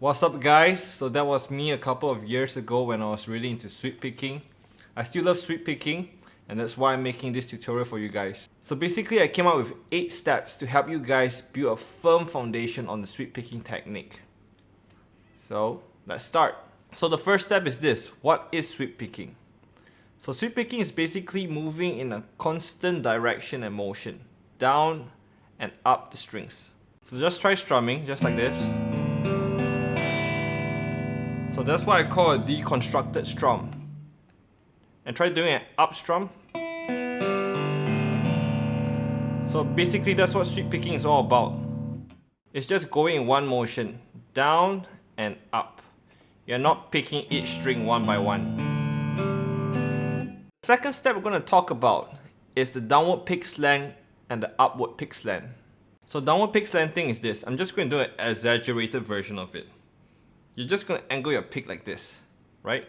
What's up guys? So that was me a couple of years ago when I was really into sweep picking. I still love sweep picking and that's why I'm making this tutorial for you guys. So basically I came up with 8 steps to help you guys build a firm foundation on the sweep picking technique. So let's start. So the first step is this. What is sweep picking? So sweep picking is basically moving in a constant direction and motion, down and up the strings. So just try strumming just like this. So that's what I call a deconstructed strum. And try doing an up strum. So basically that's what sweep picking is all about. It's just going in one motion, down and up. You're not picking each string one by one. The second step we're going to talk about is the downward pick slant and the upward pick slant. So downward pick slanting is this. I'm just going to do an exaggerated version of it. You're just going to angle your pick like this, right?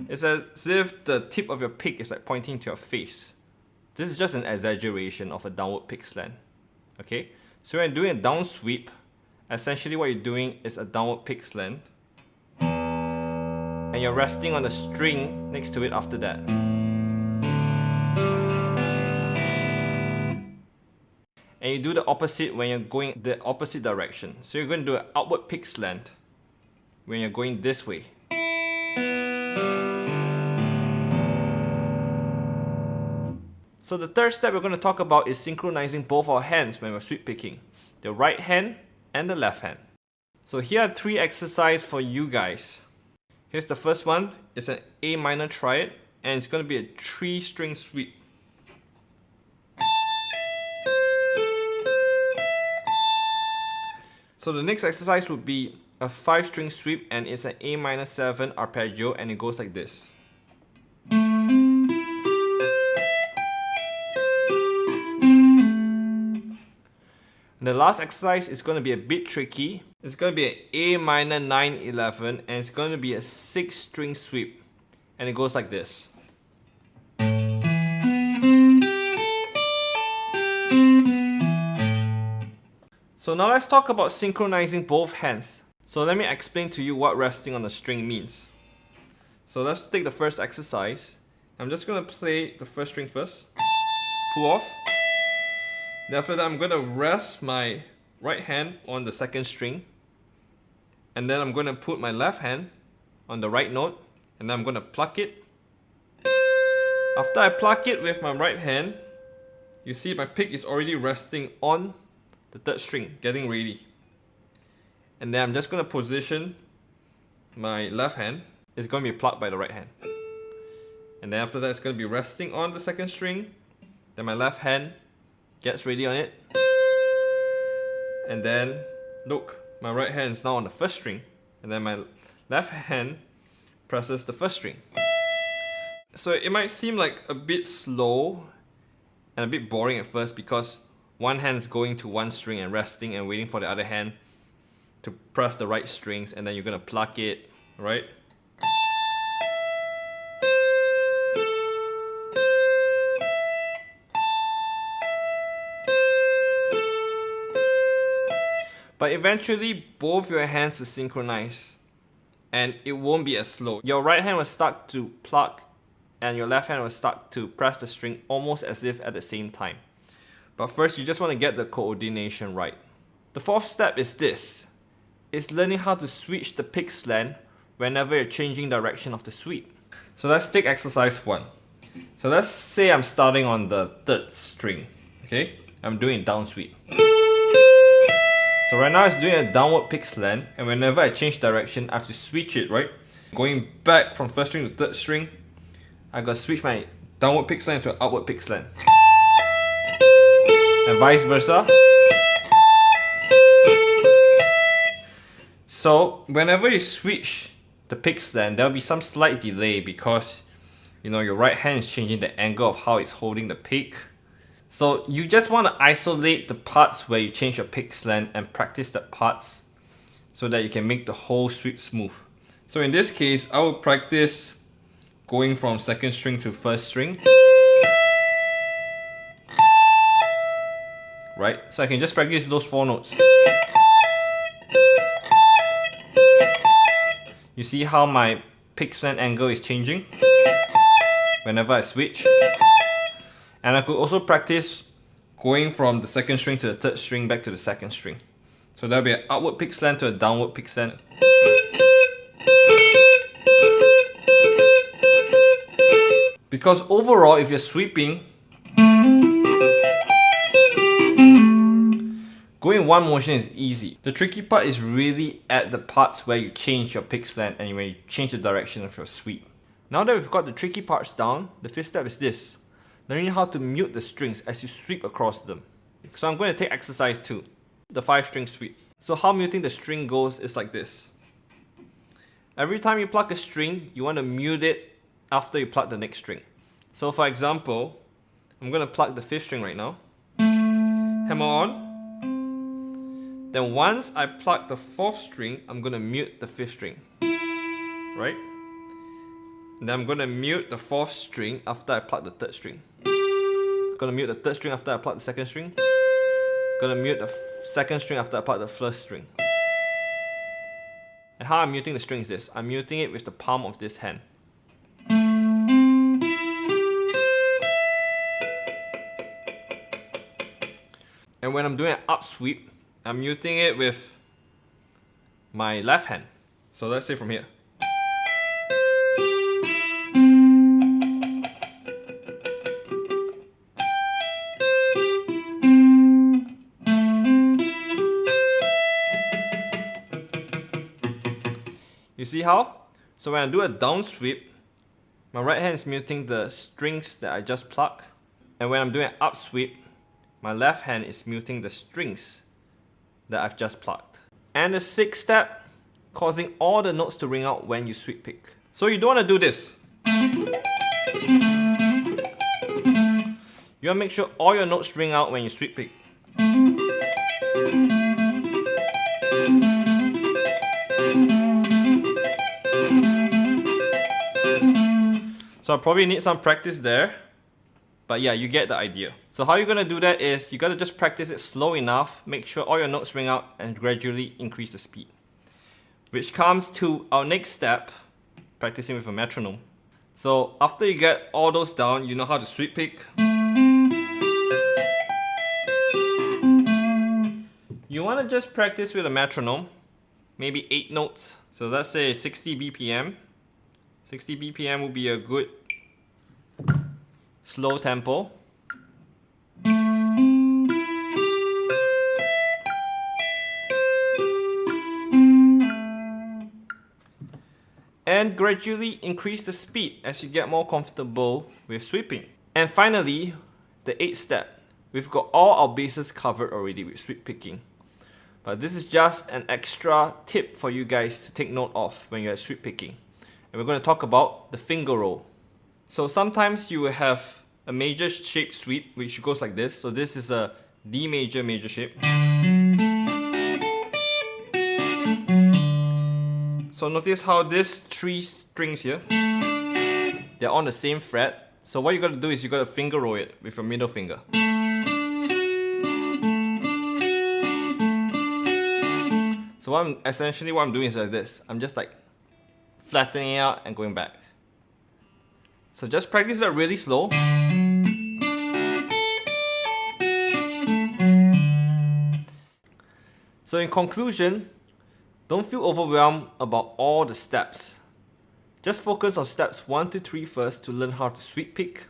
It's as if the tip of your pick is like pointing to your face. This is just an exaggeration of a downward pick slant. Okay? So when you're doing a down sweep, essentially what you're doing is a downward pick slant. And you're resting on the string next to it after that. And you do the opposite when you're going the opposite direction. So you're going to do an outward pick slant when you're going this way. So the third step we're going to talk about is synchronizing both our hands when we're sweep picking. The right hand and the left hand. So here are 3 exercises for you guys. Here's the first one. It's an A minor triad and it's going to be a 3-string sweep. So the next exercise would be a 5-string sweep and it's an A minor 7 arpeggio and it goes like this. The last exercise is going to be a bit tricky. It's going to be an A minor 9-11 and it's going to be a 6-string sweep and it goes like this. So now let's talk about synchronizing both hands. So let me explain to you what resting on the string means. So let's take the first exercise. I'm just going to play the first string first. Pull off. Then after that I'm going to rest my right hand on the second string. And then I'm going to put my left hand on the right note. And then I'm going to pluck it. After I pluck it with my right hand, you see my pick is already resting on the third string, getting ready. And then I'm just going to position my left hand. It's going to be plucked by the right hand. And then after that it's going to be resting on the second string. Then my left hand gets ready on it. And then look, my right hand is now on the first string. And then my left hand presses the first string. So it might seem like a bit slow and a bit boring at first because one hand is going to one string and resting and waiting for the other hand to press the right strings and then you're going to pluck it, right? But eventually both your hands will synchronize and it won't be as slow. Your right hand will start to pluck and your left hand will start to press the string almost as if at the same time. But first, you just want to get the coordination right. The fourth step is this. It's learning how to switch the pick slant whenever you're changing direction of the sweep. So let's take exercise 1. So let's say I'm starting on the third string. Okay? I'm doing a down sweep. So right now it's doing a downward pick slant and whenever I change direction, I have to switch it, right? Going back from first string to third string, I gotta switch my downward pick slant to an upward pick slant. And vice versa. So whenever you switch the pick slant, there'll be some slight delay because your right hand is changing the angle of how it's holding the pick. So you just want to isolate the parts where you change your pick slant and practice the parts so that you can make the whole sweep smooth. So in this case, I will practice going from second string to first string. Right? So I can just practice those 4 notes. You see how my pickslant angle is changing whenever I switch? And I could also practice going from the second string to the third string back to the second string. So there'll be an upward pickslant to a downward pickslant. Because overall, if you're sweeping, going in one motion is easy. The tricky part is really at the parts where you change your pickslant and when you change the direction of your sweep. Now that we've got the tricky parts down, the fifth step is this: learning how to mute the strings as you sweep across them. So I'm going to take exercise 2, the 5-string sweep. So how muting the string goes is like this. Every time you pluck a string, you want to mute it after you pluck the next string. So for example, I'm going to pluck the 5th string right now. Hammer on. Then once I pluck the 4th string, I'm going to mute the 5th string. Right? And then I'm going to mute the 4th string after I pluck the 3rd string. I'm going to mute the 3rd string after I pluck the 2nd string. I'm going to mute the 2nd string after I pluck the 1st string. And how I'm muting the string is this. I'm muting it with the palm of this hand. And when I'm doing an up sweep, I'm muting it with my left hand. So let's say from here. You see how? So when I do a down sweep, my right hand is muting the strings that I just plucked. And when I'm doing an up sweep, my left hand is muting the strings that I've just plucked. And the 6th step, causing all the notes to ring out when you sweep pick. So you don't want to do this. You want to make sure all your notes ring out when you sweep pick. So I probably need some practice there. But yeah, you get the idea. So how you're going to do that is you got to just practice it slow enough, make sure all your notes ring out and gradually increase the speed. Which comes to our next step, practicing with a metronome. So after you get all those down, you know how to sweep pick. You want to just practice with a metronome, maybe 8 notes. So let's say 60 BPM. 60 BPM will be a good slow tempo. And gradually increase the speed as you get more comfortable with sweeping. And finally, the 8th step. We've got all our bases covered already with sweep picking. But this is just an extra tip for you guys to take note of when you're sweep picking. And we're going to talk about the finger roll. So sometimes you will have a major shape sweep which goes like this. So this is a D major shape. So notice how these 3 strings here, they're on the same fret. So what you got to do is you got to finger roll it with your middle finger. So what I'm doing is like this. I'm just like flattening it out and going back. So just practice that really slow. So in conclusion, don't feel overwhelmed about all the steps. Just focus on steps 1 to 3 first to learn how to sweep pick.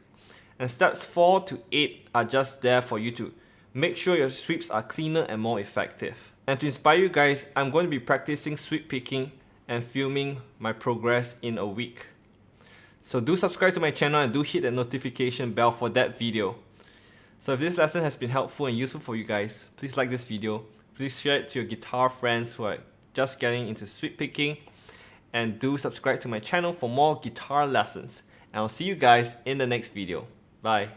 And steps 4 to 8 are just there for you to make sure your sweeps are cleaner and more effective. And to inspire you guys, I'm going to be practicing sweep picking and filming my progress in a week. So do subscribe to my channel and do hit the notification bell for that video. So if this lesson has been helpful and useful for you guys, please like this video. Please share it to your guitar friends who are just getting into sweep picking. And do subscribe to my channel for more guitar lessons. And I'll see you guys in the next video. Bye.